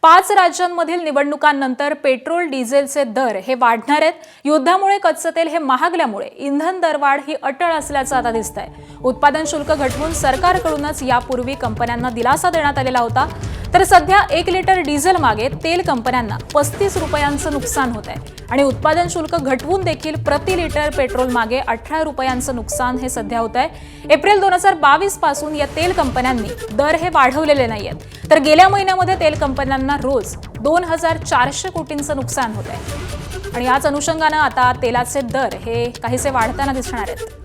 5 राज्यांमधील निवडणुकांनंतर पेट्रोल डिझेलचे दर हे वाढणार आहेत। युद्धामुळे कच्चं तेल हे महागल्यामुळे इंधन दरवाढ ही अटळ असल्याचं आता दिसतंय। उत्पादन शुल्क घटवून सरकारकडूनच यापूर्वी कंपन्यांना दिलासा देण्यात आलेला होता, तर सध्या 1 लिटर डिझेल मागे तेल कंपन्यांना 35 रुपयांचं नुकसान होत आहे आणि उत्पादन शुल्क घटवून देखील प्रति लिटर पेट्रोल मागे 18 रुपयांचं नुकसान हे सध्या होत आहे। एप्रिल 2022 पासून या तेल कंपन्यांनी दर हे वाढवलेले नाहीयेत, तर गेल्या महिन्यामध्ये तेल कंपन्यांना रोज 2400 कोटींचं नुकसान होत आहे आणि याच अनुषंगानं आता तेलाचे दर हे काहीसे वाढताना दिसणार आहेत।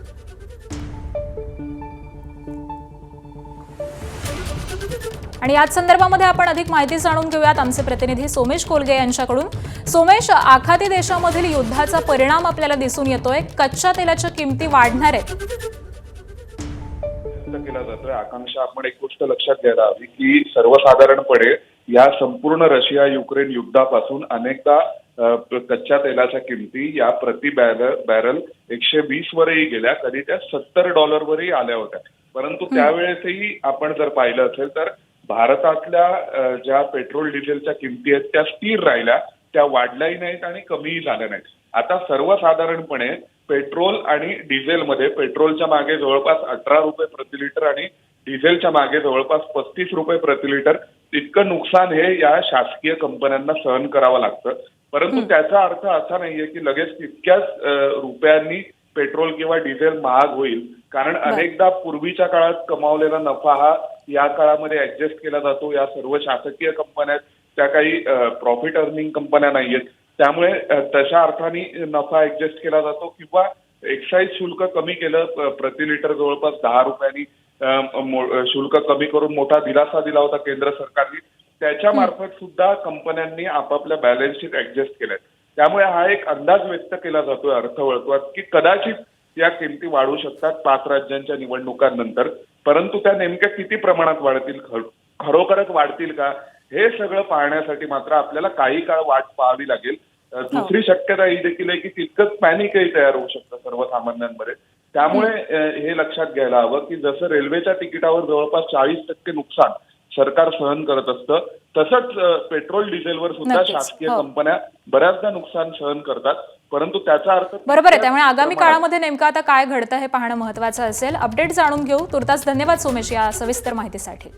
आणि याच संदर्भामध्ये आपण अधिक माहिती जाणून घेऊयात आमचे प्रतिनिधी सोमेश कोलगे यांच्याकडून। सोमेश, आखाती देशामधील युद्धाचा परिणाम आपल्याला दिसून येतोय, कच्च्या तेलाच्या किमती वाढणार आहेत। केला जातोय आकांक्षा, आपण एक गोष्ट लक्षात घ्यायला हवी की सर्वसाधारणपणे या संपूर्ण रशिया युक्रेन युद्धापासून अनेकदा कच्च्या तेलाच्या किमती या प्रति बॅरल 120 वरही गेल्या, कधी त्या $70 वरही आल्या होत्या। परंतु त्यावेळेसही आपण जर पाहिलं असेल तर भारतातल्या ज्या पेट्रोल डिझेलच्या किमती आहेत त्या स्थिर राहिल्या, त्या वाढल्याही नाहीत आणि कमीही झाल्या नाहीत। आता सर्वसाधारणपणे पेट्रोल आणि डिझेलमध्ये पेट्रोलच्या मागे जवळपास 18 रुपये प्रति लिटर आणि डिझेलच्या मागे जवळपास 35 रुपये प्रति लिटर इतकं नुकसान हे या शासकीय कंपन्यांना सहन करावं लागतं। परंतु त्याचा अर्थ असा नाहीये की लगेच तितक्याच रुपयांनी पेट्रोल किंवा डिझेल महाग होईल, कारण अनेकदा पूर्वीच्या काळात कमावलेला नफा हा या काळामध्ये ऍडजस्ट केला जातो। या सर्व शासकीय कंपन्या त्या काही प्रॉफिट अर्निंग कंपन्या नाहीयेत, त्यामुळे तशा अर्थाने नफा ऍडजस्ट केला जातो किंवा एक्साईज शुल्क कमी केलं, प्रति लिटर जवळपास 10 रुपयांनी शुल्क कमी करून मोठा दिलासा दिला होता केंद्र सरकारने, त्याच्या मार्फत सुद्धा कंपन्यांनी आपापल्या बॅलन्स शीट ऍडजस्ट केल्यात। त्यामुळे हा एक अंदाज व्यक्त केला जातोय अर्थवर्तुळात की कदाचित या किमती वाढू शकतात 5 राज्यांच्या निवडणुकांनंतर, परंतु त्या नेमक्या किती प्रमाणात वाढतील, खरोखरच वाढतील का, हे सगळं पाहण्यासाठी मात्र आपल्याला काही काळ वाट पाहावी लागेल। दुसरी शक्यता ही देखील आहे की तितकंच पॅनिकही तयार होऊ शकतं सर्वसामान्यांमध्ये। त्यामुळे हे लक्षात घ्यायला हवं की जसं रेल्वेच्या तिकिटावर जवळपास 40% नुकसान सरकार सहन करत असतं, तसंच पेट्रोल डिझेलवर सुद्धा शासकीय कंपन्या बऱ्याचदा नुकसान सहन करतात, परंतु त्याचा अर्थ बरोबर आहे। त्यामुळे आगामी काळामध्ये नेमकं आता काय घडतं हे पाहणं महत्त्वाचं असेल। अपडेट जाणून घेऊ। तुर्तास धन्यवाद सोमेश या सविस्तर माहितीसाठी।